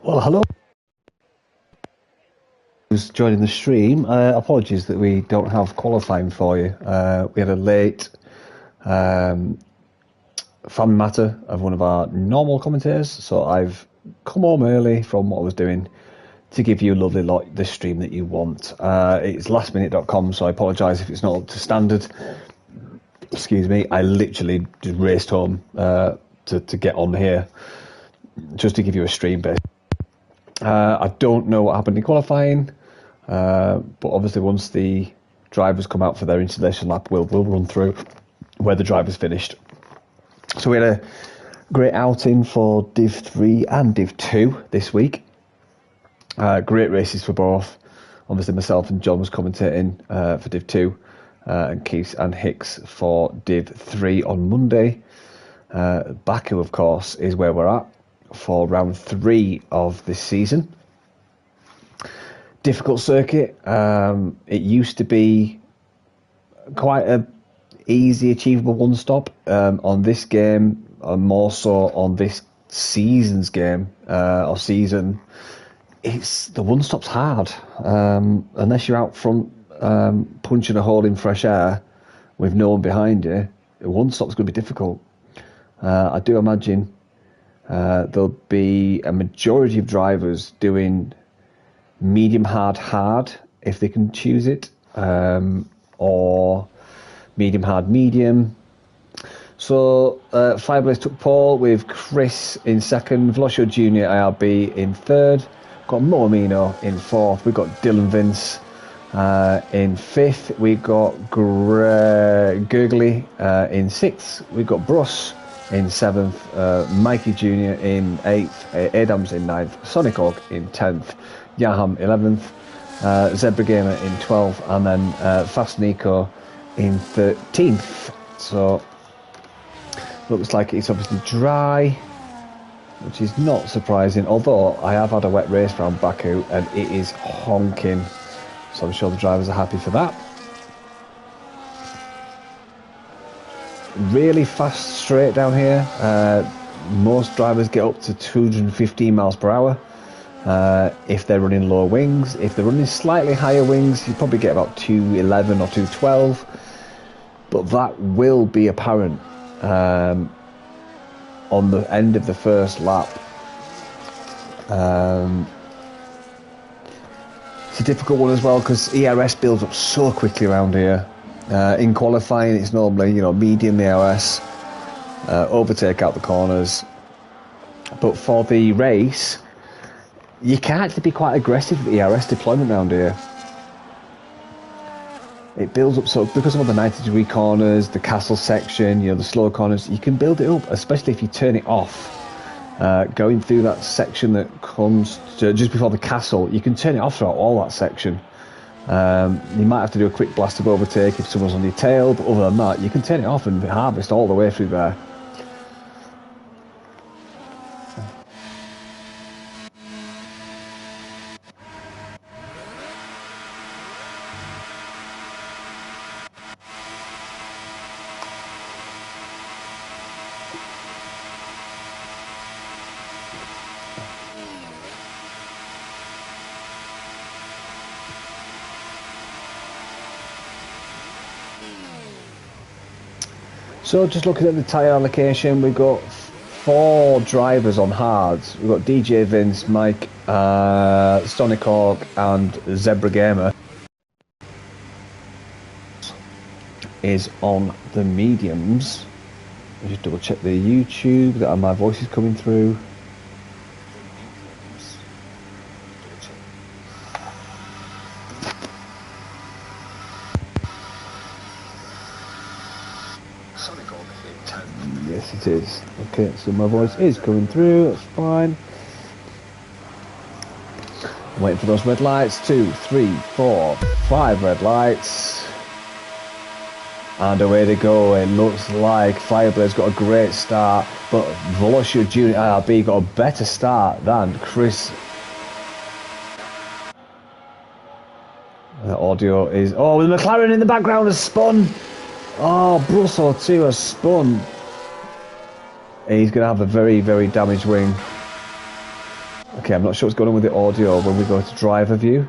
Well, hello. Who's joining the stream? Apologies that we don't have qualifying for you. We had a late family matter of one of our normal commentators, so I've come home early from what I was doing to give you a lovely the stream that you want. It's lastminute.com, so I apologise if it's not up to standard. Excuse me. I literally just raced home to get on here just to give you a stream base. I don't know what happened in qualifying, but obviously once the drivers come out for their installation lap, we'll run through where the drivers finished. So we had a great outing for Div 3 and Div 2 this week. Great races for both. Obviously myself and John was commentating for Div 2, and Keith and Hicks for Div 3 on Monday. Baku, of course, is where we're at for round 3 of this season. Difficult circuit. It used to be quite a easy, achievable one stop. On this game, more so on this season's game or season, it's the one stop's hard. Unless you're out front punching a hole in fresh air with no one behind you, one stop's going to be difficult. I do imagine there'll be a majority of drivers doing medium hard if they can choose it, or medium hard medium. So Fireblaze took pole with Chris in second, Velocio Jr. IRB in third, got Mo Amino in fourth, we've got Dylan Vince in fifth, we got Gurgley in sixth, we got Bruss in seventh, Mikey Jr. in eighth, Adams in ninth, Sonic Orc in 10th, Yaham 11th, Zebra Gamer in 12th, and then Fast Nico in 13th. So looks like it's obviously dry, which is not surprising, although I have had a wet race around Baku and it is honking, so I'm sure the drivers are happy for that. Really fast straight down here. Most drivers get up to 215 miles per hour if they're running low wings. If they're running slightly higher wings, you probably get about 211 or 212, but that will be apparent on the end of the first lap. It's a difficult one as well because ERS builds up so quickly around here. In qualifying, it's normally, medium ERS, overtake out the corners. But for the race, you can actually be quite aggressive with ERS deployment around here. It builds up, so because of all the 90-degree corners, the castle section, the slow corners, you can build it up, especially if you turn it off. Going through that section that comes just before the castle, you can turn it off throughout all that section. You might have to do a quick blast of overtake if someone's on your tail, but other than that, you can turn it off and harvest all the way through there. So just looking at the tyre allocation, we've got 4 drivers on hards. We've got DJ Vince, Mike, Sonic Hawk and Zebra Gamer is on the mediums. I'll just double check the YouTube that my voice is coming through. Yes, it is. Okay, so my voice is coming through, that's fine. I'm waiting for those red lights. 2, 3, 4, 5 red lights. And away they go. It looks like Fireblaze got a great start, but Velocio Jr. IRB got a better start than Chris. The audio is... Oh, the McLaren in the background has spun. Oh, Brussels too has spun. He's going to have a very, very damaged wing. Okay, Okay, I'm not sure what's going on with the audio when we go to driver view.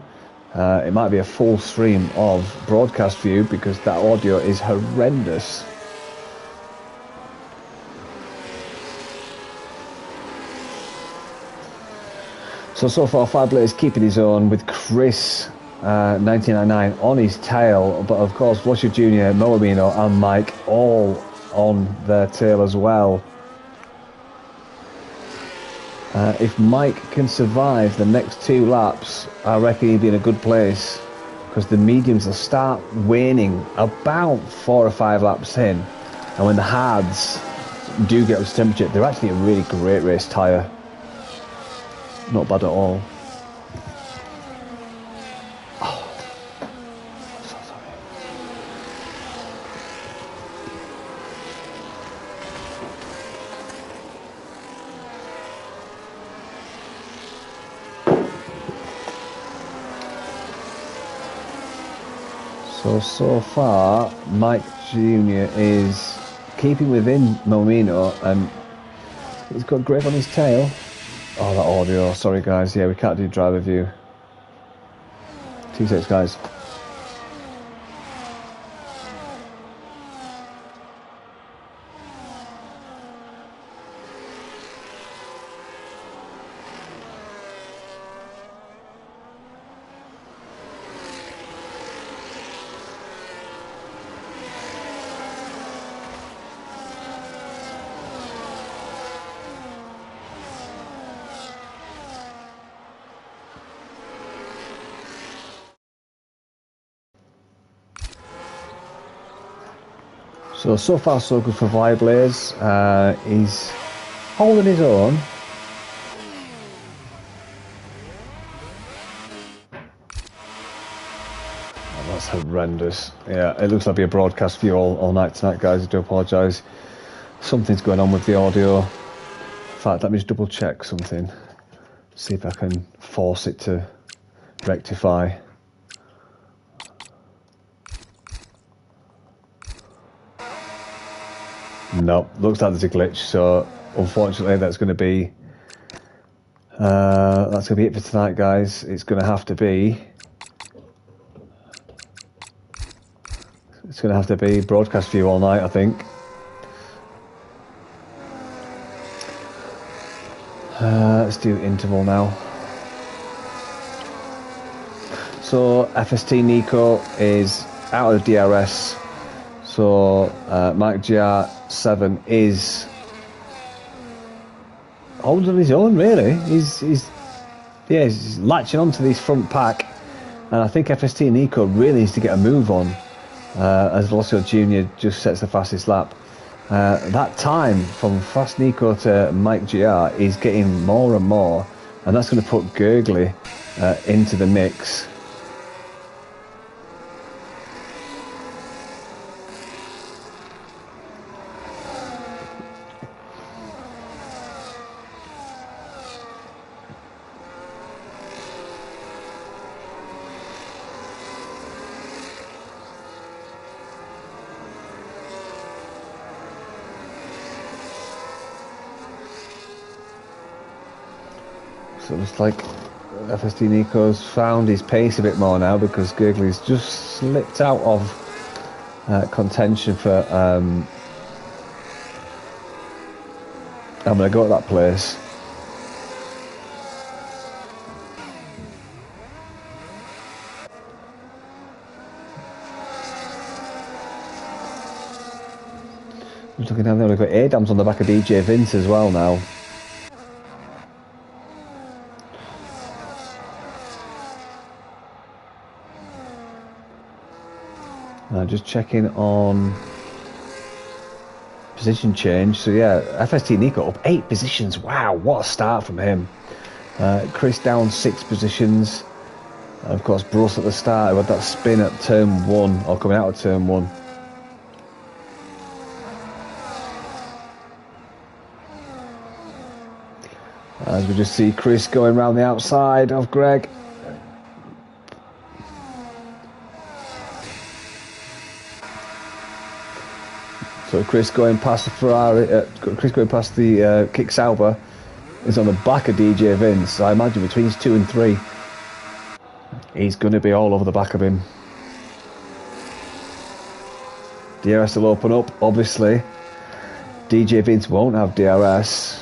It might be a full stream of broadcast view because that audio is horrendous. So far, Fireblaze is keeping his own with Chris 1999 on his tail, but of course, Flusher Jr., Moamino, and Mike all on their tail as well. If Mike can survive the next 2 laps, I reckon he'd be in a good place because the mediums will start waning about 4 or 5 laps in, and when the hards do get up to temperature, they're actually a really great race tyre. Not bad at all. Oh. So sorry. So far, Mike Jr. is keeping within Momino, and he's got grip on his tail. Oh, that audio. Sorry, guys. Yeah, we can't do driver view. 2 seconds, guys. So far so good for Fireblaze. He's holding his own. Oh, that's horrendous. Yeah, it looks like it'll be a broadcast view all night tonight, guys. I do apologise. Something's going on with the audio. In fact, let me just double check something. See if I can force it to rectify. Nope, looks like there's a glitch, so unfortunately that's going to be it for tonight, guys. It's going to have to be broadcast view all night, I think. Let's do interval now. So FST Nico is out of the DRS. So Mike GR7 is holding his own, really. He's latching onto this front pack, and I think FST Nico really needs to get a move on as Velocio Jr. just sets the fastest lap. That time from Fast Nico to Mike GR is getting more and more, and that's going to put Gurgley into the mix. So it's like FSD Nico's found his pace a bit more now because Gurgley's just slipped out of contention for I'm going to go to that place. I'm looking down there, we've got Adams on the back of DJ Vince as well now. Just checking on position change. So yeah, FST Nico up 8 positions. Wow, what a start from him. Chris down 6 positions. Of course, Bruce at the start, who had that spin at turn 1, or coming out of turn 1. As we just see Chris going around the outside of Greg. So Chris going past the Ferrari, Chris going past the Kick Sauber, is on the back of DJ Vince. So I imagine between 2 and 3, he's going to be all over the back of him. DRS will open up, obviously. DJ Vince won't have DRS.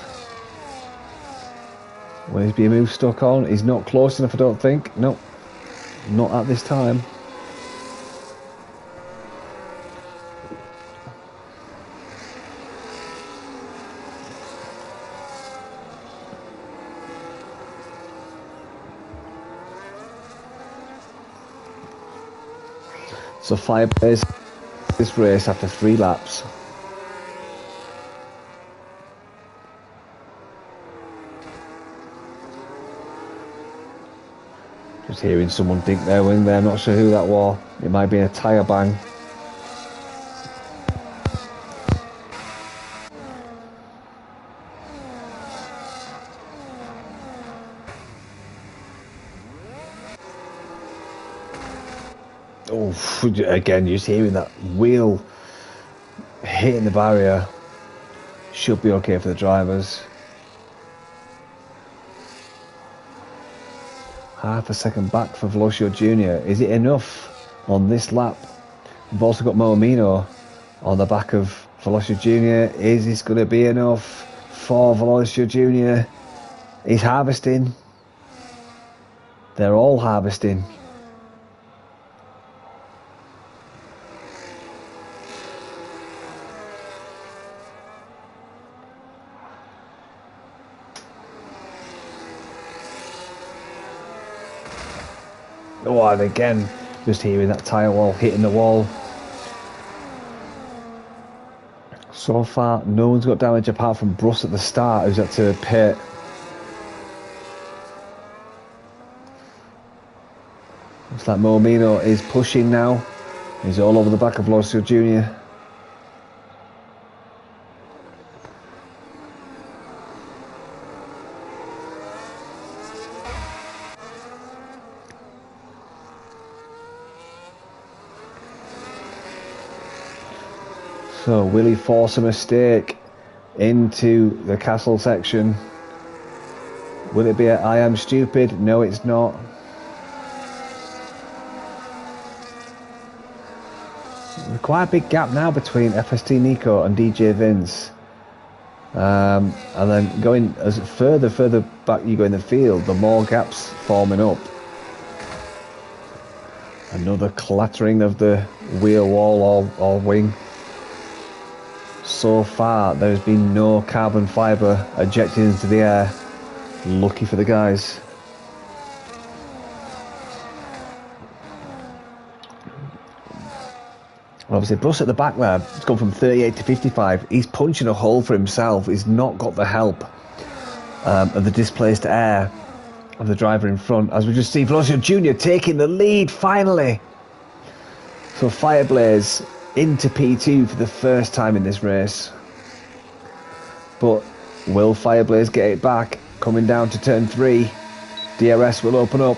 Will his BMU stuck on? He's not close enough, I don't think. No, not at this time. So Fireblaze this race after 3 laps. Just hearing someone dink their wing there, I'm not sure who that was. It might be a tyre bang. Oh, again, just hearing that wheel hitting the barrier. Should be okay for the drivers. Half a second back for Velocio Jr. Is it enough on this lap? We've also got Moamino on the back of Velocio Jr. Is this going to be enough for Velocio Jr.? He's harvesting. They're all harvesting. Oh, and again, just hearing that tyre wall hitting the wall. So far, no one's got damage apart from Bruss at the start, who's had to pit. Looks like Moamino is pushing now. He's all over the back of Velocio Jr. So will he force a mistake into the castle section? Will it be a I am stupid? No, it's not. There's quite a big gap now between FST Nico and DJ Vince. And then going as further back you go in the field, the more gaps forming up. Another clattering of the wheel wall or wing. So far, there's been no carbon fibre ejected into the air. Lucky for the guys. Obviously, Bruss at the back there, it's gone from 38 to 55. He's punching a hole for himself. He's not got the help of the displaced air of the driver in front. As we just see Velocio Jr. taking the lead, finally. So Fireblaze into P2 for the first time in this race. But will Fireblaze get it back? Coming down to turn 3. DRS will open up.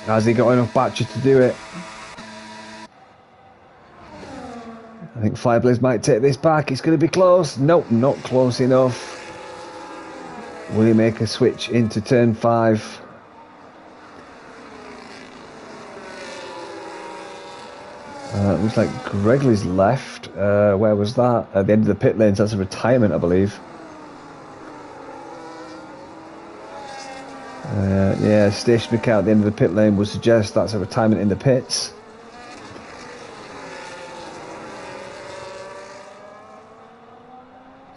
Has he got enough battery to do it? I think Fireblaze might take this back. It's going to be close. Nope, not close enough. Will he make a switch into turn 5? Looks like Gregley's left. Where was that? At the end of the pit lanes. That's a retirement, I believe. Yeah, stationary car at the end of the pit lane would suggest that's a retirement in the pits.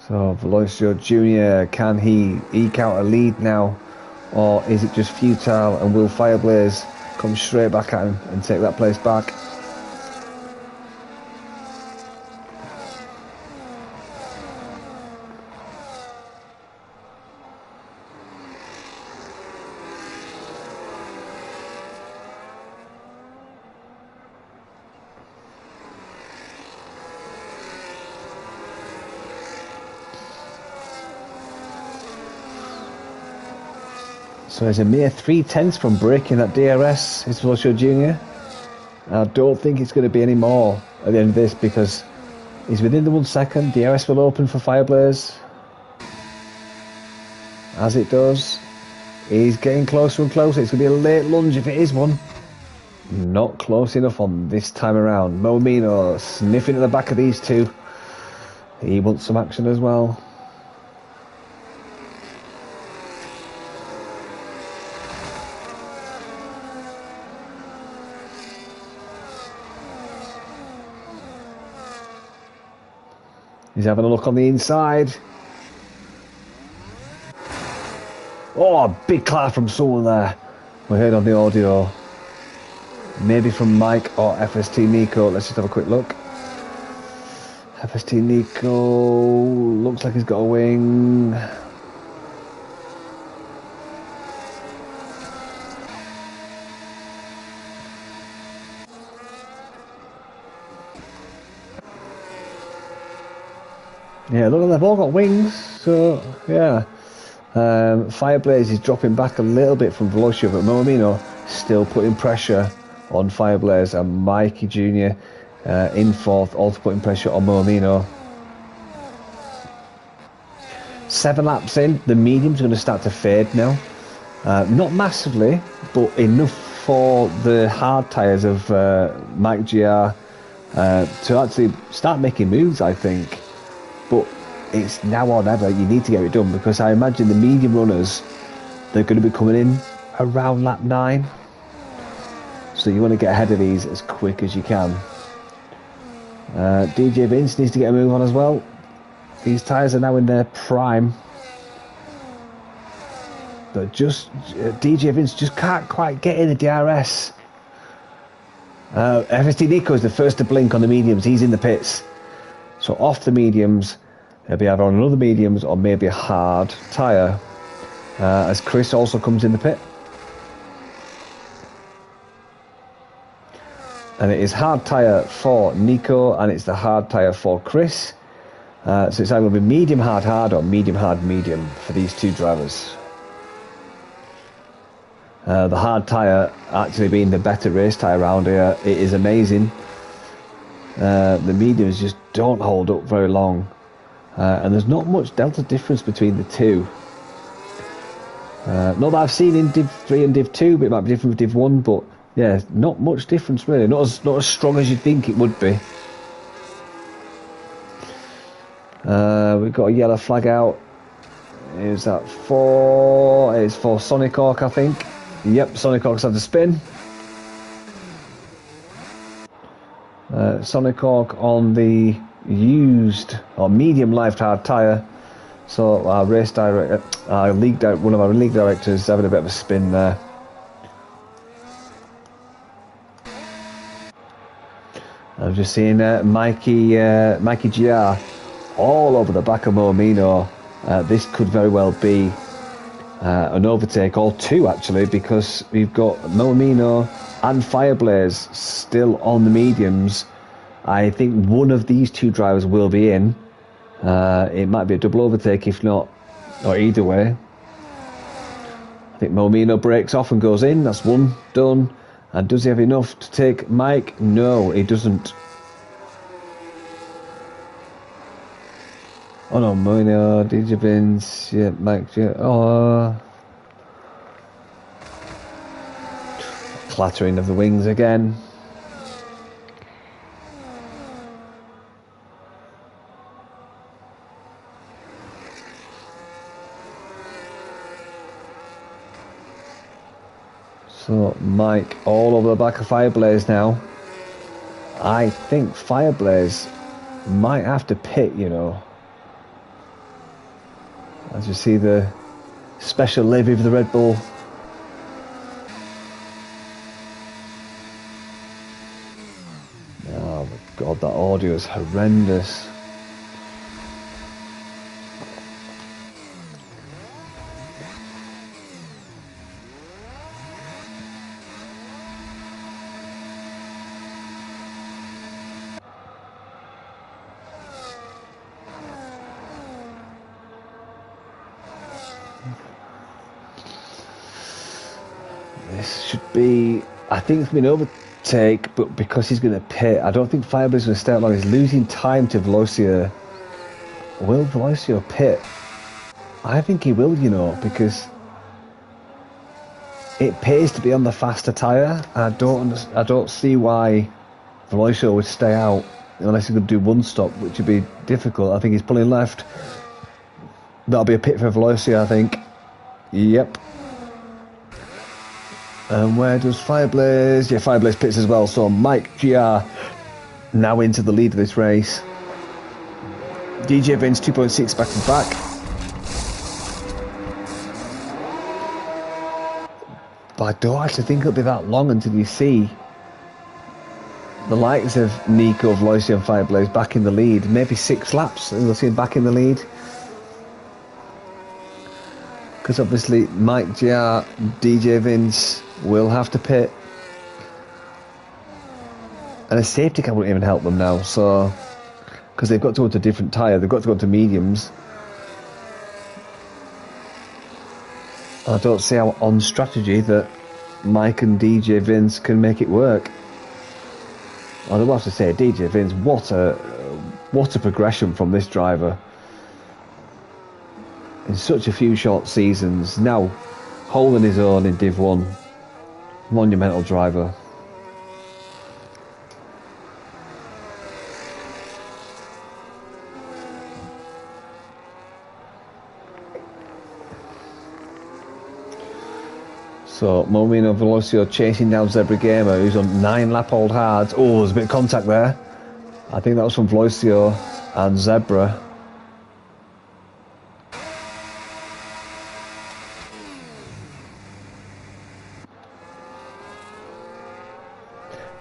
So Velocio Jr., can he eke out a lead now, or is it just futile and will Fireblaze come straight back at him and take that place back? So there's a mere 3/10 from breaking that DRS, is Velocio Jr. I don't think it's going to be any more at the end of this because he's within the 1 second. DRS will open for Fireblaze. as it does. He's getting closer and closer. It's going to be a late lunge if it is one. Not close enough on this time around. Momino sniffing at the back of these two. He wants some action as well. He's having a look on the inside. Oh, a big clap from someone there. We heard on the audio. Maybe from Mike or FST Nico. Let's just have a quick look. FST Nico looks like he's got a wing. Yeah, look, they've all got wings, so yeah. Fireblaze is dropping back a little bit from Velocio, but Momino still putting pressure on Fireblaze, and Mikey Jr. In fourth, also putting pressure on Momino. 7 laps in, the medium's going to start to fade now. Not massively, but enough for the hard tyres of Mike GR to actually start making moves, I think. But it's now or never. You need to get it done, because I imagine the medium runners, they're going to be coming in around lap 9. So you want to get ahead of these as quick as you can. DJ Vince needs to get a move on as well. These tyres are now in their prime. But just DJ Vince just can't quite get in the DRS. FST Nico is the first to blink on the mediums. He's in the pits. So off the mediums, he'll be either on another mediums or maybe a hard tyre. As Chris also comes in the pit. And it is hard tyre for Nico, and it's the hard tyre for Chris. So it's either going to be medium hard hard or medium hard medium for these two drivers. The hard tyre actually being the better race tyre around here. It is amazing. The mediums just don't hold up very long, and there's not much delta difference between the two. Not that I've seen in Div 3 and Div 2, but it might be different with Div 1, but yeah, not much difference really. Not as strong as you'd think it would be. We've got a yellow flag out. Is that for? It's for Sonic Hawk, I think. Yep, Sonic Hawk's had the spin. Sonic Hawk on the used or medium life hard tyre. So our race director, one of our league directors, having a bit of a spin there. I've just seen Mikey GR all over the back of Momino. This could very well be an overtake, or two actually, because we've got Momino and Fireblaze still on the mediums. I think one of these two drivers will be in. It might be a double overtake if not, or either way. I think Momino breaks off and goes in. That's one done. And does he have enough to take Mike? No, he doesn't. Oh no, Momino, DJ Vince, yeah, Mike, yeah, oh. Clattering of the wings again. So Mike all over the back of Fireblaze now. I think Fireblaze might have to pit, you know. As you see the special levy of the Red Bull. Oh my God, that audio is horrendous. This should be, I think it's been overtake, but because he's going to pit, I don't think Fireblaze is going to stay out long. He's losing time to Velocio. Will Velocio pit? I think he will, you know, because it pays to be on the faster tyre. I don't see why Valoisio would stay out unless he could do one stop, which would be difficult. I think he's pulling left. That'll be a pit for Valoisio, I think. Yep. And where does Fireblaze? Yeah, Fireblaze pits as well. So Mike GR now into the lead of this race. DJ Vince 2.6 back to back. But I don't actually think it'll be that long until you see the likes of Nico, Valoisio and Fireblaze back in the lead. Maybe 6 laps and we'll see him back in the lead. Because obviously Mike GR, DJ Vince will have to pit. And a safety car won't even help them now, so... Because they've got to go to a different tyre, they've got to go to mediums. I don't see how on strategy that Mike and DJ Vince can make it work. I will have to say, DJ Vince, what a progression from this driver. In such a few short seasons, now holding his own in Div1. Monumental driver. So, Momino Valoisio chasing down Zebra Gamer, who's on 9 lap old hards. Oh, there's a bit of contact there. I think that was from Valoisio and Zebra.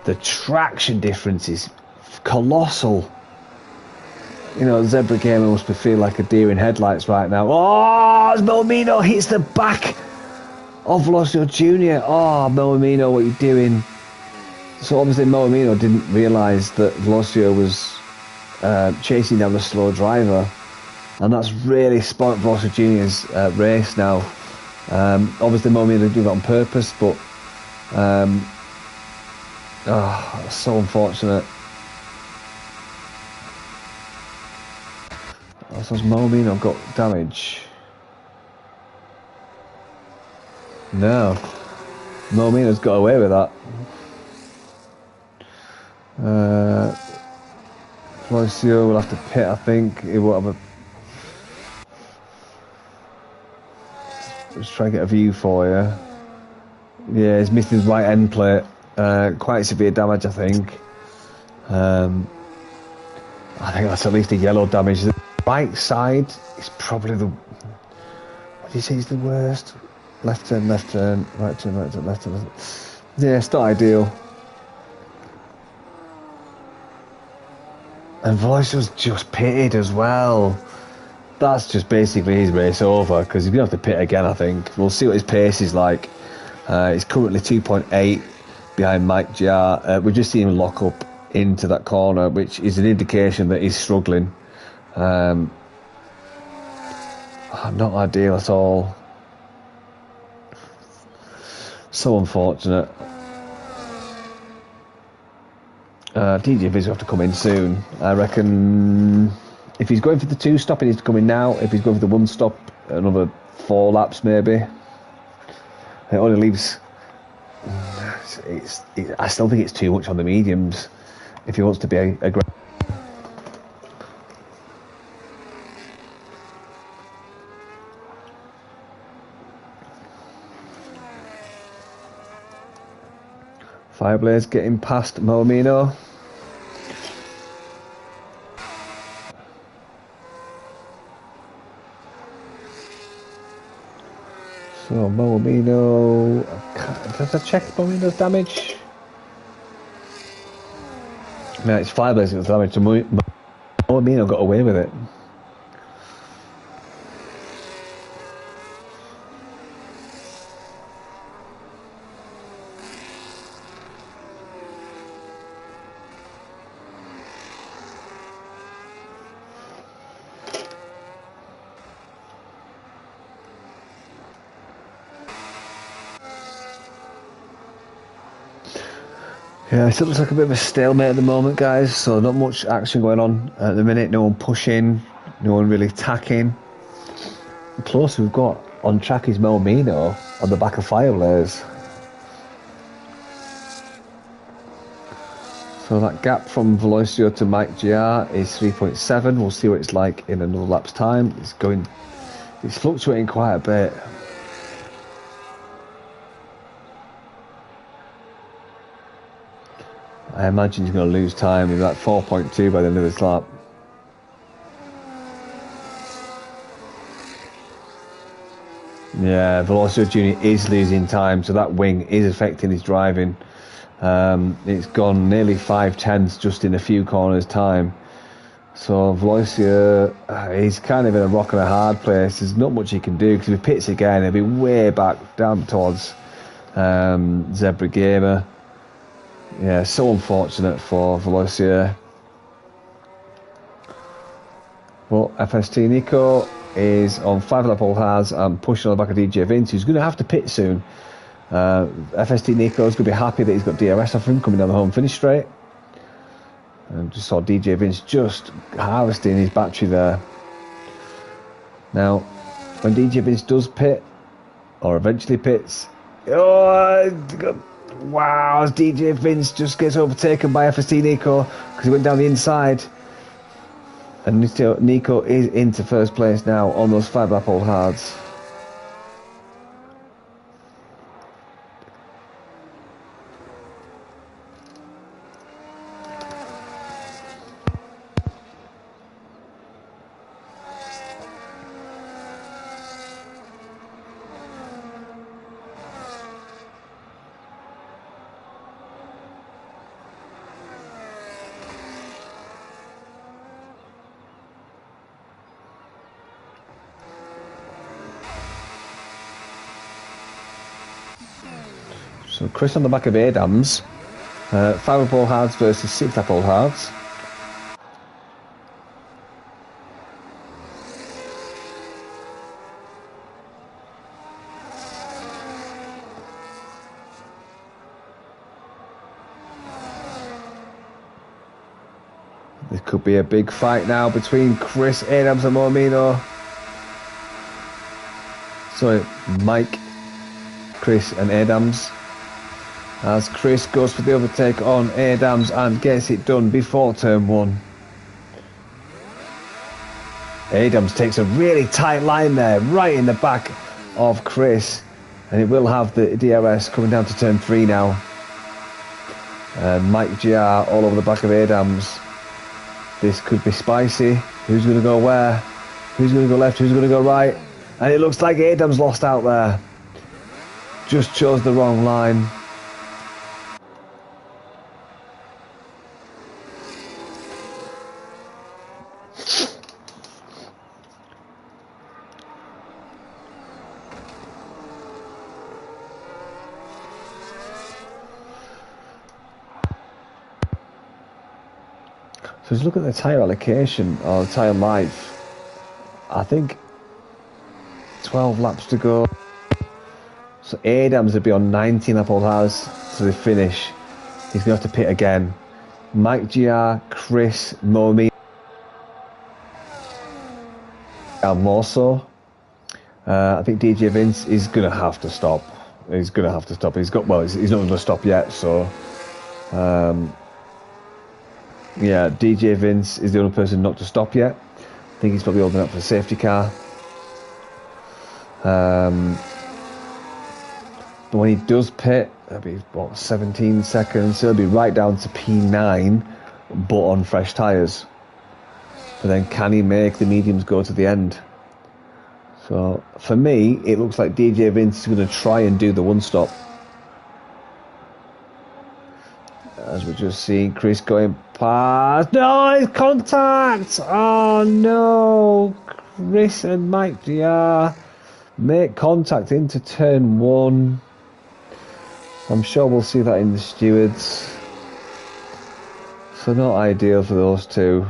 The traction difference is colossal. You know, Zebra Gamer must feel like a deer in headlights right now. Oh, as Momino hits the back of Valoisio Jr. Oh, Momino, what are you doing? So obviously Momino didn't realise that Valoisio was chasing down the slow driver, and that's really spoilt Valoisio Jr.'s race now. Obviously Momino did it on purpose, but that's so unfortunate. So Momino got damage. No, Momino's got away with that. Valoisio will have to pit, I think. He won't have a... Let's try and get a view for you. Yeah, he's missed his right end plate. Quite severe damage, I think. I think that's at least a yellow damage. The right side is probably the... What do you say is the worst? Left turn, right turn, left turn, left turn. Yeah, it's not ideal. And Valoisio's just pitted as well. That's just basically his race over, because he's going to have to pit again, I think. We'll see what his pace is like. He's currently 2.8 behind Mike GR. We've just seen him lock up into that corner, which is an indication that he's struggling. Not ideal at all. So unfortunate. DJ Viz will have to come in soon. I reckon if he's going for the 2 stop, he needs to come in now. If he's going for the 1 stop, another 4 laps maybe. It only leaves... I still think it's too much on the mediums if he wants to be aggressive. Fireblaze getting past Momino. So Momino, does I check Momino's damage? No, it's Fireblaze that was damage. So Momino got away with it. Yeah, it still looks like a bit of a stalemate at the moment, guys, so not much action going on at the minute. No one pushing, no one really attacking. close we've got on track is Melmino on the back of Fireblaze. So that gap from Velocio to Mike GR is 3.7. We'll see what it's like in another lap's time. It's fluctuating quite a bit. I imagine he's going to lose time with that 4.2 by the end of this lap. Yeah, Velocio Jr. is losing time, so that wing is affecting his driving. It's gone nearly 5/10 just in a few corners' time. So Velocio, he's kind of in a rock and a hard place. There's not much he can do because if he pits again, he'll be way back down towards Zebra Gamer. Yeah, so unfortunate for Velocio. Well, FST Nico is on 5-lap old has and pushing on the back of DJ Vince, who's going to have to pit soon. FST Nico's going to be happy that he's got DRS off him coming down the home finish straight. And just saw DJ Vince just harvesting his battery there. Now, when DJ Vince does pit, or eventually pits, wow, as DJ Vince just gets overtaken by FST Nico because he went down the inside. And Nico is into first place now on those 5-lap old hards. So Chris on the back of Adams, 5-lap old hards versus 6-lap old hards. There could be a big fight now between Chris, Adams and Mormino. Sorry, Mike, Chris and Adams. As Chris goes for the overtake on Adams and gets it done before turn 1. Adams takes a really tight line there, right in the back of Chris. And it will have the DRS coming down to turn 3 now. Mike GR all over the back of Adams. This could be spicy. Who's going to go where? Who's going to go left? Who's going to go right? And it looks like Adams lost out there. Just chose the wrong line. So let's look at the tyre allocation or the tyre life. I think 12 laps to go. So Adams would be on 19-lap old hards to the finish. He's going to have to pit again. Mike GR, Chris, Momi, and more so. I think DJ Vince is going to have to stop. He's going to have to stop. He's not going to stop yet. So. Yeah, DJ Vince is the only person not to stop yet. I think he's probably holding up for the safety car. But when he does pit, that'll be, 17 seconds. He'll be right down to P9, but on fresh tyres. But then can he make the mediums go to the end? So, for me, it looks like DJ Vince is going to try and do the one-stop. As we're just seeing Chris going past. No, it's contact! Oh no! Chris and Mike GR make contact into turn 1. I'm sure we'll see that in the stewards. So not ideal for those two.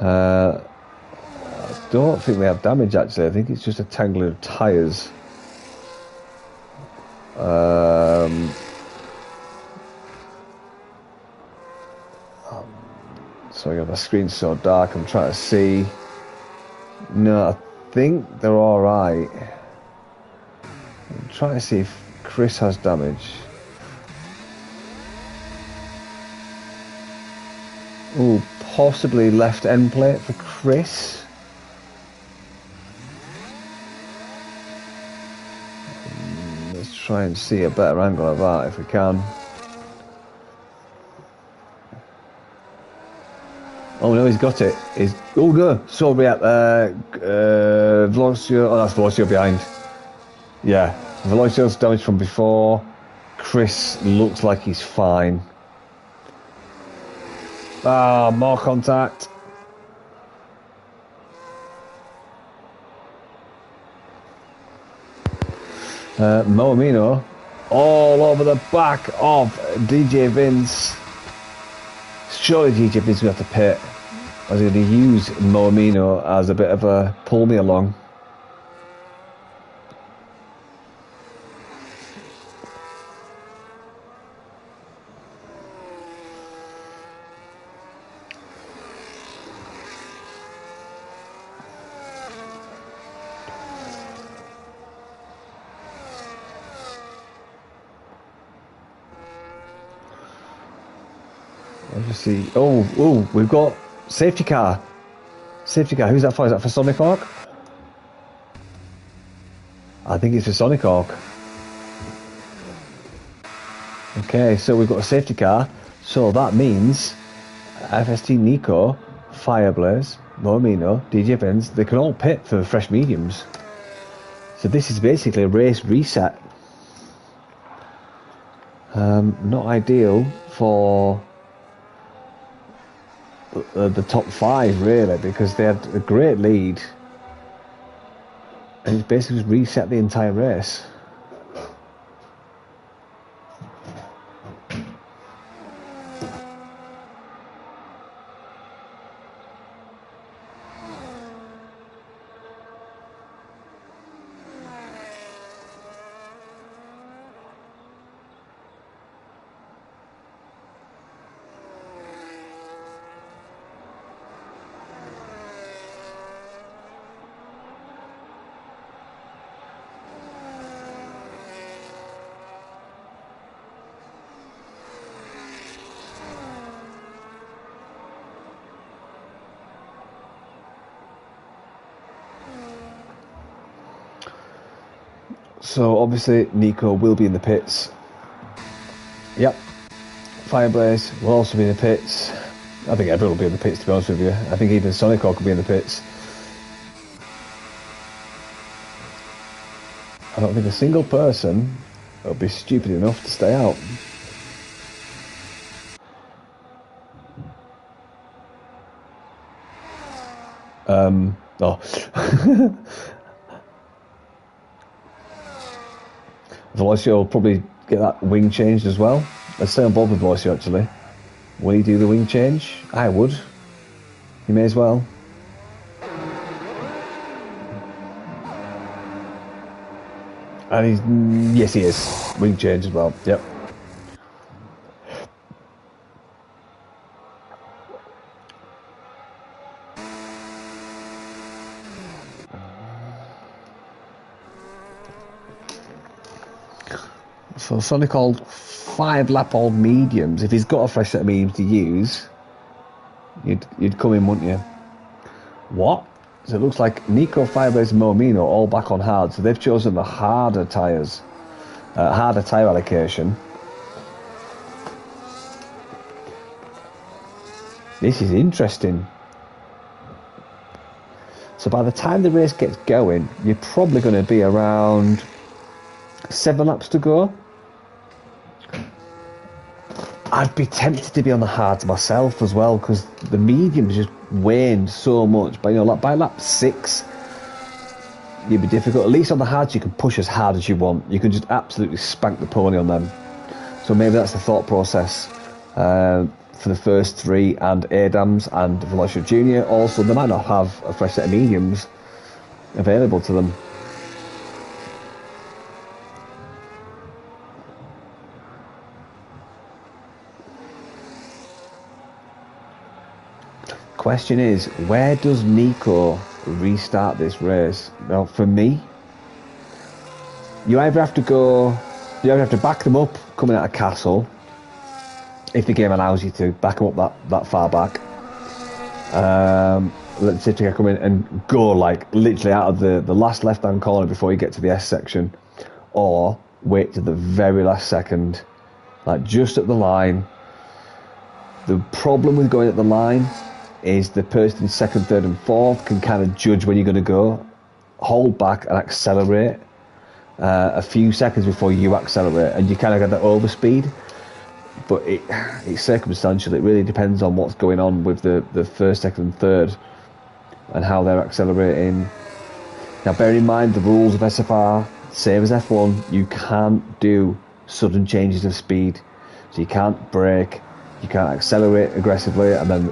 I don't think they have damage actually. I think it's just a tangling of tyres. Sorry, my screen's so dark, I'm trying to see. No, I think they're alright. I'm trying to see if Chris has damage. Ooh, possibly left end plate for Chris. Let's try and see a better angle of that if we can. Oh no, he's got it. Oh no, sorry, Velocio. Oh, that's Velocio behind. Yeah, Velocio's damage from before. Chris looks like he's fine. Ah, more contact. Moamino all over the back of DJ Vince. Surely DJ Vince will have to pit. I was going to use Moamino as a bit of a pull me along. Let's see. Oh, we've got safety car. Safety car. Who's that for? Is that for Sonic Hawk? I think it's for Sonic Hawk. Okay, so we've got a safety car. So that means FST Nico, Fireblaze, Moamino, DJ Benz, they can all pit for the fresh mediums. So this is basically a race reset. Not ideal for the top 5 really, because they had a great lead and it's basically just reset the entire race. So obviously Nico will be in the pits. Yep. Fireblaze will also be in the pits. I think everyone will be in the pits, to be honest with you. I think even Sonic Hawk will be in the pits. I don't think a single person will be stupid enough to stay out. Velocio will probably get that wing changed as well. Let's stay on board with Velocio actually. Will he do the wing change? I would. He may as well. And he's, yes he is. Wing change as well, yep. So Sonic called 5-lap-old mediums. If he's got a fresh set of mediums to use, you'd come in, wouldn't you? What? So it looks like Nico, Firebase, and Moamino all back on hard. So they've chosen the harder tyres, harder tyre allocation. This is interesting. So by the time the race gets going, you're probably going to be around 7 laps to go. I'd be tempted to be on the hards myself as well, because the mediums just waned so much. But you know, by lap 6, you'd be difficult. At least on the hards, you can push as hard as you want. You can just absolutely spank the pony on them. So maybe that's the thought process for the first 3 and Adams and Velocio Jr. Also, they might not have a fresh set of mediums available to them. Question is, where does Nico restart this race. Now, for me, you either have to back them up coming out of Castle, if the game allows you to back them up that far back. Let's say to come in and go like literally out of the last left-hand corner before you get to the S section, or wait to the very last second, like just at the line. The problem with going at the line is the person in second, third and fourth can kind of judge when you're going to go, hold back and accelerate a few seconds before you accelerate, and you kind of get that overspeed. But it's circumstantial. It really depends on what's going on with the first, second and third and how they're accelerating. Now bear in mind the rules of SFR, same as F1, you can't do sudden changes of speed. So you can't brake, you can't accelerate aggressively and then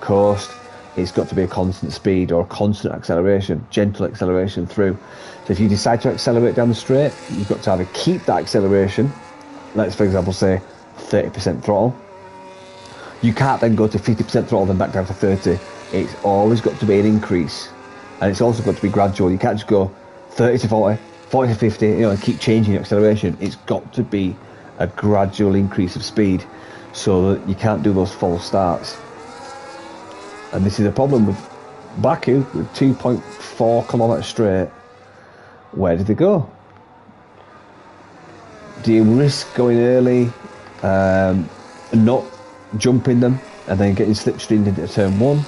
coast. It's got to be a constant speed or a constant acceleration, gentle acceleration through. So if you decide to accelerate down the straight, you've got to either keep that acceleration, let's for example say 30% throttle. You can't then go to 50% throttle then back down to 30. It's always got to be an increase, and it's also got to be gradual. You can't just go 30 to 40, 40 to 50, and keep changing your acceleration. It's got to be a gradual increase of speed so that you can't do those false starts. And this is a problem with Baku with 2.4 kilometres straight. Where did they go? Do you risk going early, not jumping them, and then getting slipstreamed into turn one,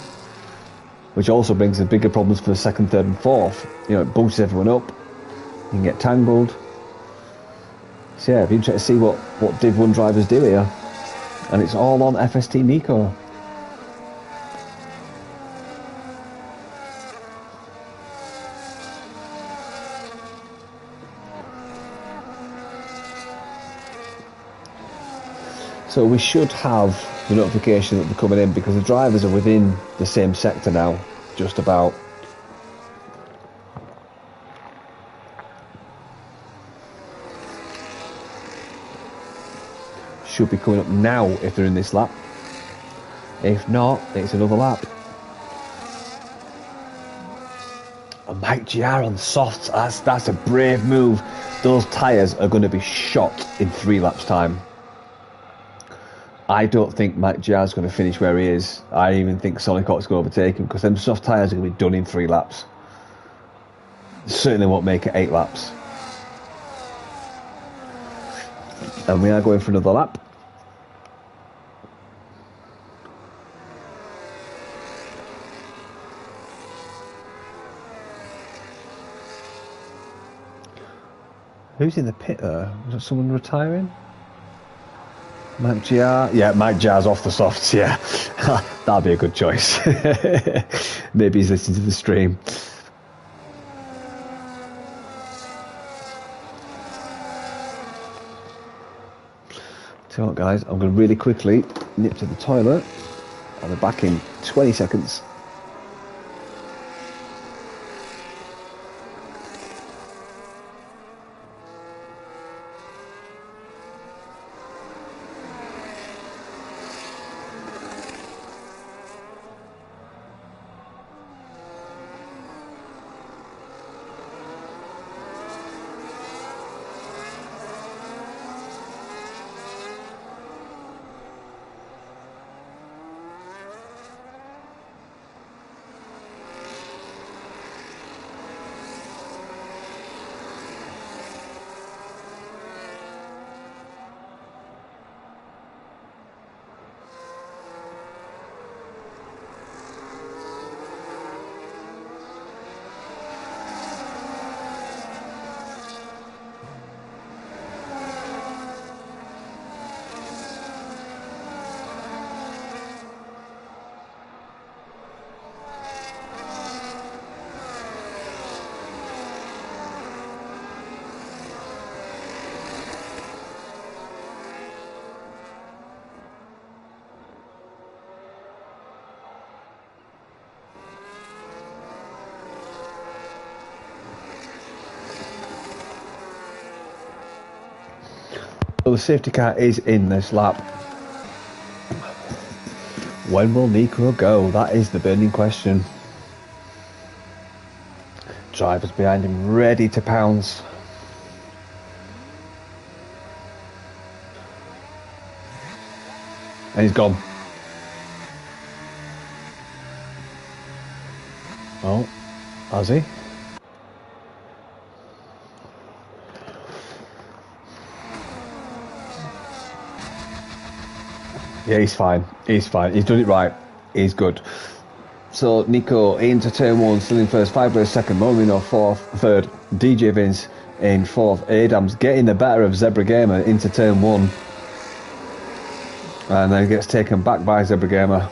which also brings the bigger problems for the second, third and fourth. It boosts everyone up, you can get tangled. So yeah, it'd be interesting to see what Div1 drivers do here, and it's all on FST Nico. So we should have the notification that they're coming in, because the drivers are within the same sector now, just about. Should be coming up now if they're in this lap. If not, it's another lap. And Mike GR on softs, that's a brave move. Those tyres are going to be shot in 3 laps time. I don't think Mike GR is going to finish where he is. I even think Sonic Hawk's going to overtake him, because them soft tyres are going to be done in 3 laps. Certainly won't make it 8 laps. And we are going for another lap. Who's in the pit there? Is that someone retiring? Mike GR? Yeah, Mike GR's off the softs, yeah. That'd be a good choice. Maybe he's listening to the stream. Tell you what, guys, I'm going to really quickly nip to the toilet. I'll be back in 20 seconds. So the safety car is in this lap. When will Nico go? That is the burning question. Drivers behind him, ready to pounce. And he's gone. Oh, has he? Yeah, he's fine. He's fine. He's done it right. He's good. So Nico into turn one, still in first. Five second. Momino fourth. Third. DJ Vince in fourth. Adams getting the better of Zebra Gamer into turn one. And then gets taken back by Zebra Gamer.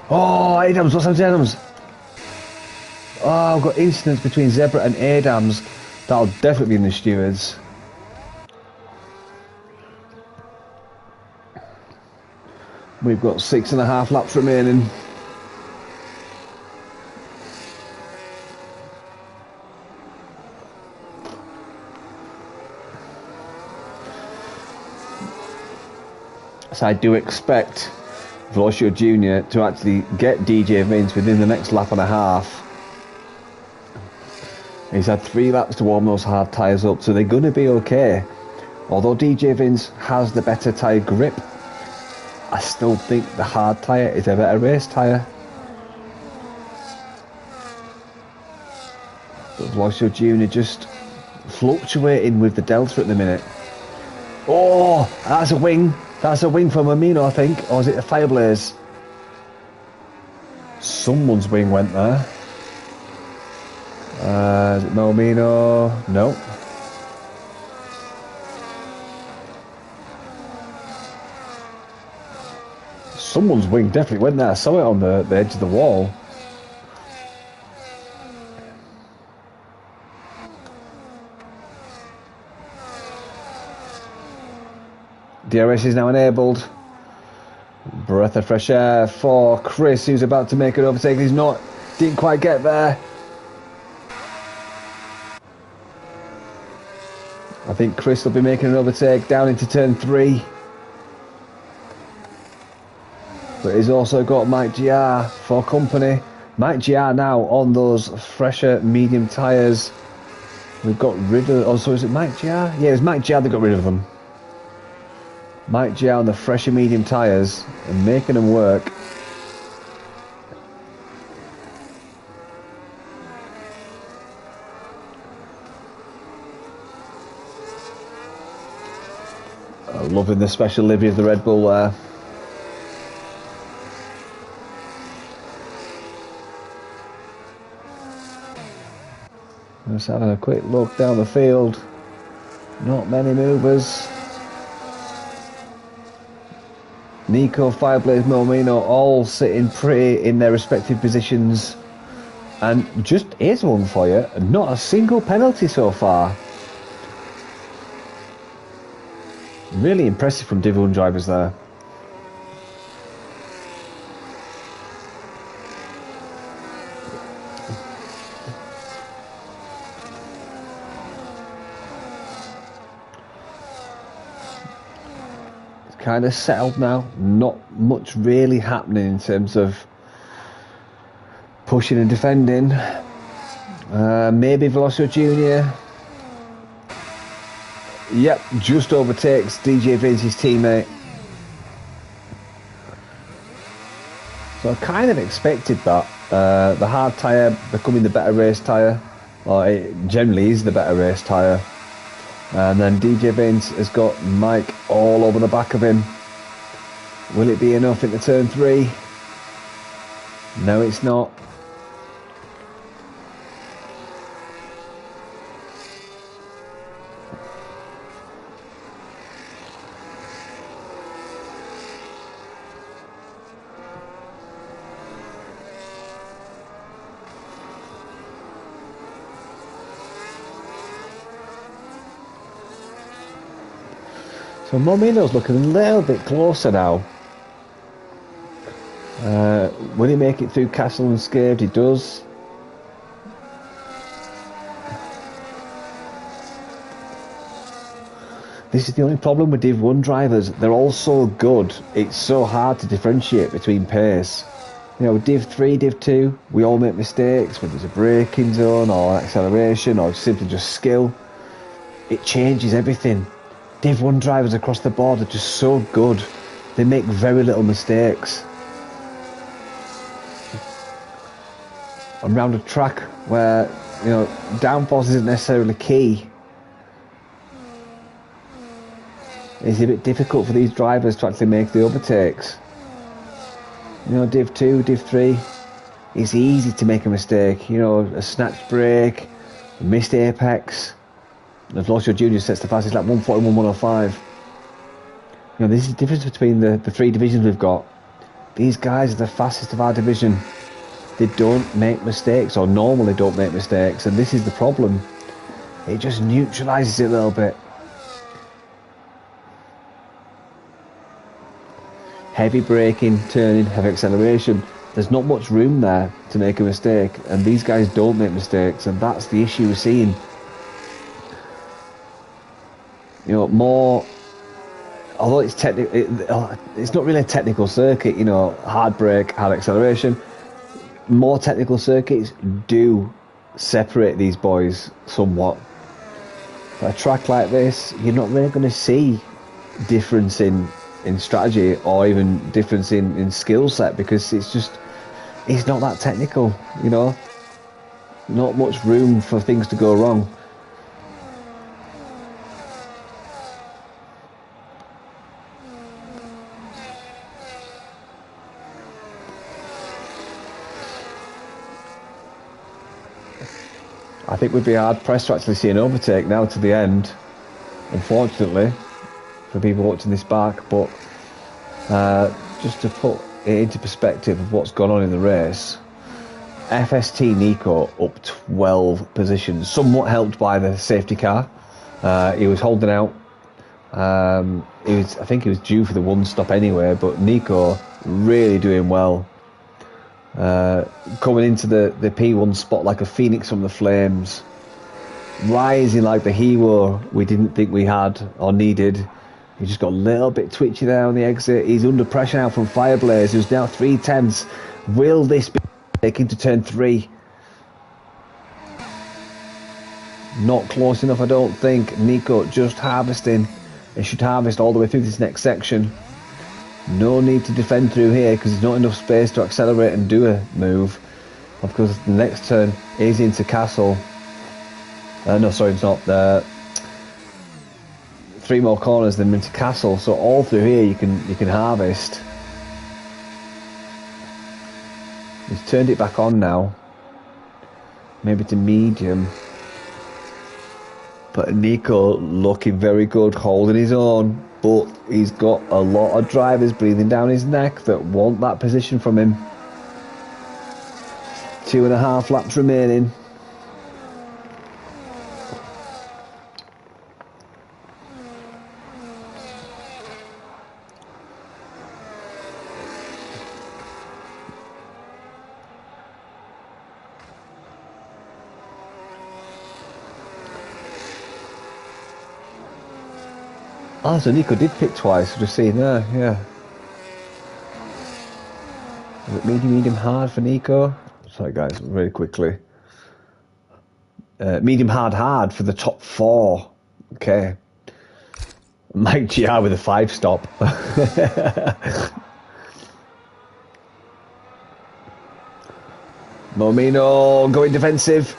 Oh, Adams. What's up, Adams? Oh, I've got incidents between Zebra and Adams. That'll definitely be in the stewards. We've got 6.5 laps remaining. So I do expect Velocio Jr. to actually get DJ Vince within the next lap and a half. He's had 3 laps to warm those hard tyres up, so they're going to be okay. Although DJ Vince has the better tyre grip, I still think the hard tyre is a better race tyre. But Velocio Jr. just fluctuating with the delta at the minute. Oh, that's a wing. That's a wing from Amino, I think. Or is it a Fireblaze? Someone's wing went there. Is it Momino? No. Someone's wing definitely went there. I saw it on the edge of the wall. DRS is now enabled. Breath of fresh air for Chris, who's about to make an overtake. He's not, didn't quite get there. I think Chris will be making an overtake down into turn 3. But he's also got Mike GR for company. Mike GR now on those fresher medium tyres. We've got rid of... Oh, so is it Mike GR? Yeah, it was Mike GR that got rid of them. Mike GR on the fresher medium tyres and making them work. Loving the special livery of the Red Bull there. Just having a quick look down the field. Not many movers. Nico, Fireblaze, Momino all sitting pretty in their respective positions. And just here's one for you. Not a single penalty so far. Really impressive from Div1 drivers there. It's kind of settled now. Not much really happening in terms of pushing and defending. Maybe Velocio Jr. Yep, just overtakes DJ Vince's teammate. So I kind of expected that. The hard tyre becoming the better race tyre. Or it generally is the better race tyre. And then DJ Vince has got Mike all over the back of him. Will it be enough into turn 3? No, it's not. So Momino's looking a little bit closer now. Will he make it through Castle unscathed? He does. This is the only problem with Div1 drivers. They're all so good. It's so hard to differentiate between pace. You know, Div 3, Div 2, we all make mistakes, whether it's a braking zone or acceleration or simply just skill. It changes everything. Div 1 drivers across the board are just so good. They make very little mistakes. And round a track where, you know, downforce isn't necessarily key, it's a bit difficult for these drivers to actually make the overtakes. You know, Div 2, Div 3, it's easy to make a mistake. You know, a snatched brake, a missed apex. And Velocio Junior sets the fastest lap, 141, 105. You know, this is the difference between the three divisions we've got. These guys are the fastest of our division. They don't make mistakes, or normally don't make mistakes, and this is the problem. It just neutralises it a little bit. Heavy braking, turning, heavy acceleration. There's not much room there to make a mistake, and these guys don't make mistakes, and that's the issue we're seeing. You know, more, although it's technical, it's not really a technical circuit. You know, hard brake, hard acceleration. More technical circuits do separate these boys somewhat. But a track like this, you're not really going to see difference in strategy or even difference in skill set, because it's not that technical, you know. Not much room for things to go wrong. I think we'd be hard pressed to actually see an overtake now to the end, unfortunately, for people watching this back. But just to put it into perspective of what's gone on in the race, FST Nico up 12 positions, somewhat helped by the safety car. He was holding out. I think he was due for the one stop anyway, but Nico really doing well. Coming into the P1 spot like a phoenix from the flames, rising like the hero we didn't think we had or needed. He just got a little bit twitchy there on the exit. He's under pressure now from Fireblaze, who's now 3/10. Will this be taken to turn 3? Not close enough, I don't think. Nico just harvesting. He should harvest all the way through this next section. No need to defend through here because there's not enough space to accelerate and do a move. Of course, the next turn is into Castle. No, sorry, it's not. 3 more corners, then into Castle. So all through here, you can harvest. He's turned it back on now. Maybe to medium. But Nico looking very good, holding his own. But he's got a lot of drivers breathing down his neck that want that position from him. 2.5 laps remaining. Ah, so Nico did pick twice, just seeing there, yeah. Is it medium hard for Nico? Sorry guys, very quickly. Medium hard for the top 4. Okay. Mike GR with a 5-stop. Momino going defensive.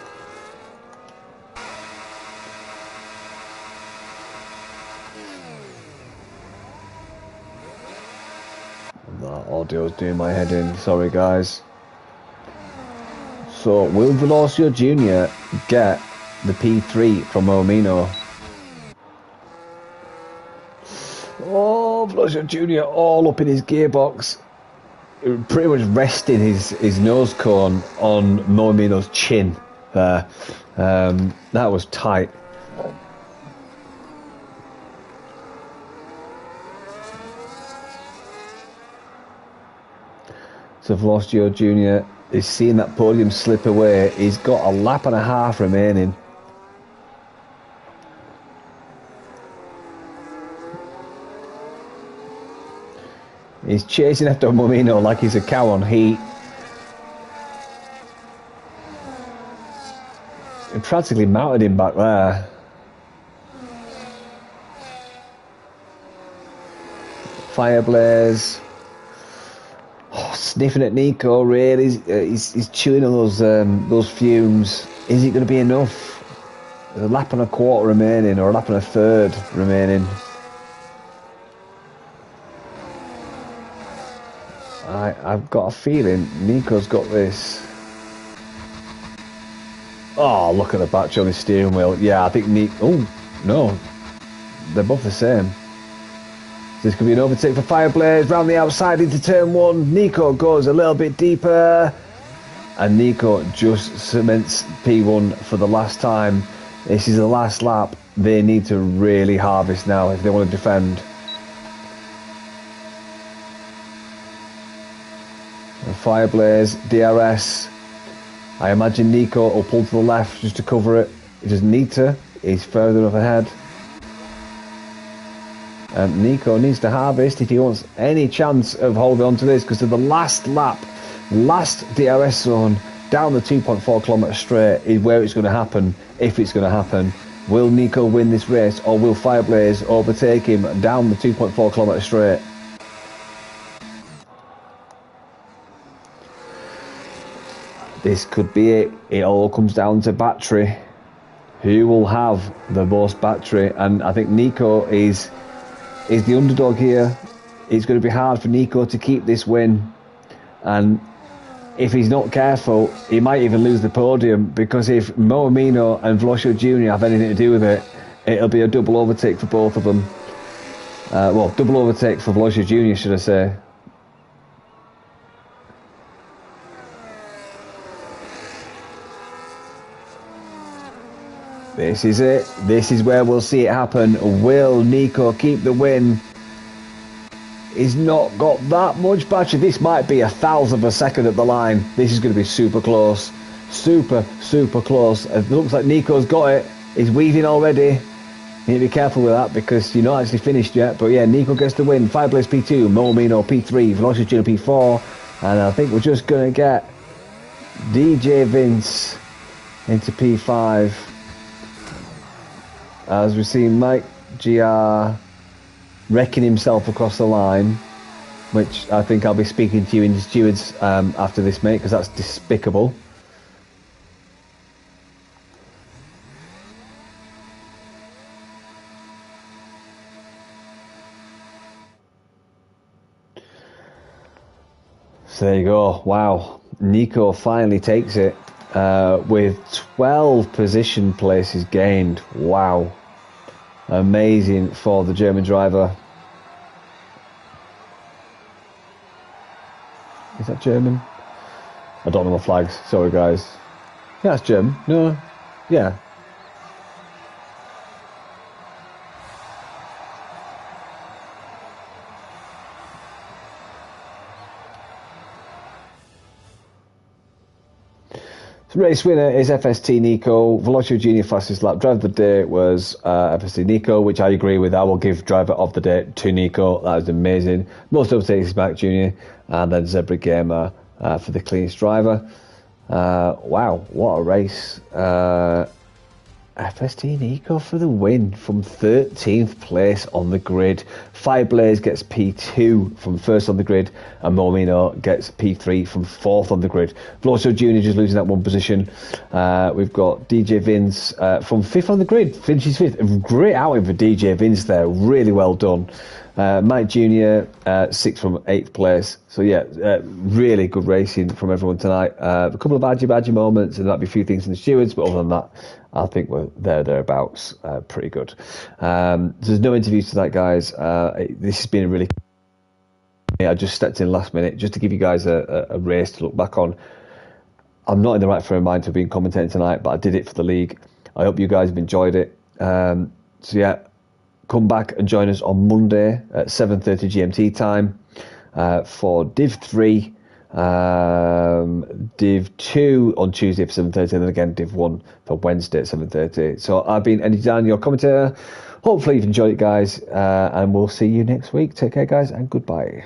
Audio's doing my head in, sorry guys. So will Velocio Jr. get the P3 from Omino? Oh, Velocio Jr. all up in his gearbox, pretty much resting his nose cone on Momino's chin there. That was tight. So Velocio Jr. is seeing that podium slip away. He's got a lap and a half remaining. He's chasing after Momino like he's a cow on heat. It practically mounted him back there. Fireblaze. Oh, sniffing at Nico, really. He's chewing on those fumes. Is it going to be enough? A lap and a quarter remaining, or a lap and a third remaining. I've got a feeling Nico's got this. Oh, look at the battery on his steering wheel. Yeah, I think Nico... Oh, no. They're both the same. This could be an overtake for Fireblaze. Round the outside into turn one. Nico goes a little bit deeper. And Nico just cements P1 for the last time. This is the last lap. They need to really harvest now if they want to defend. Fireblaze, DRS. I imagine Nico will pull to the left just to cover it. He doesn't need to. He's further enough ahead. And Nico needs to harvest if he wants any chance of holding on to this, because of the last lap, last DRS zone down the 2.4 kilometre straight is where it's going to happen, if it's going to happen. Will Nico win this race, or will Fireblaze overtake him down the 2.4 kilometre straight? This could be it. It all comes down to battery. Who will have the most battery? And I think Nico is the underdog here. It's going to be hard for Nico to keep this win. And if he's not careful, he might even lose the podium, because if Moamino and Velocio Jr. have anything to do with it, it'll be a double overtake for both of them. Well, double overtake for Velocio Jr., should I say. This is it. This is where we'll see it happen. Will Nico keep the win? He's not got that much battery. This might be 1,000th of a second at the line. This is going to be super close. Super, super close. It looks like Nico's got it. He's weaving already. You need to be careful with that, because you're not actually finished yet. But yeah, Nico gets the win. Fireblaze P2, Moamino P3, Velocio Jr. P4. And I think we're just going to get DJ Vince into P5. As we see Mike GR wrecking himself across the line, which I think I'll be speaking to you in the stewards after this, mate, because that's despicable. So there you go. Wow. Nico finally takes it with 12 position places gained. Wow. Amazing for the German driver. Is that German? I don't know my flags. Sorry, guys. Yeah, that's German. No. Yeah. The race winner is FST Nico. Velocio Jr. fastest lap. Driver of the day was FST Nico, which I agree with. I will give driver of the day to Nico. That was amazing. Most overtakes is Mac Jr. And then Zebra Gamer for the cleanest driver. Wow, what a race. FST Nico for the win from 13th place on the grid. Fireblaze gets P2 from first on the grid, and Moamino gets P3 from fourth on the grid. Velocio Jr. just losing that one position. We've got DJ Vince from fifth on the grid, finishes fifth. A great outing for DJ Vince there, really well done. Mike Jr. Sixth from 8th place. So yeah, really good racing from everyone tonight. A couple of badgy moments, and that'd be a few things in the stewards, but other than that, I think we're thereabouts. Pretty good. There's no interviews tonight, guys. This has been a really... I just stepped in last minute just to give you guys a race to look back on. I'm not in the right frame of mind to be commentating tonight, but I did it for the league. I hope you guys have enjoyed it. So yeah, come back and join us on Monday at 7:30 GMT time for Div 3. Div 2 on Tuesday for 7:30, and then again Div 1 for Wednesday at 7:30. So I've been Eddie Dan, your commentator. Hopefully you've enjoyed it, guys, and we'll see you next week. Take care, guys, and goodbye.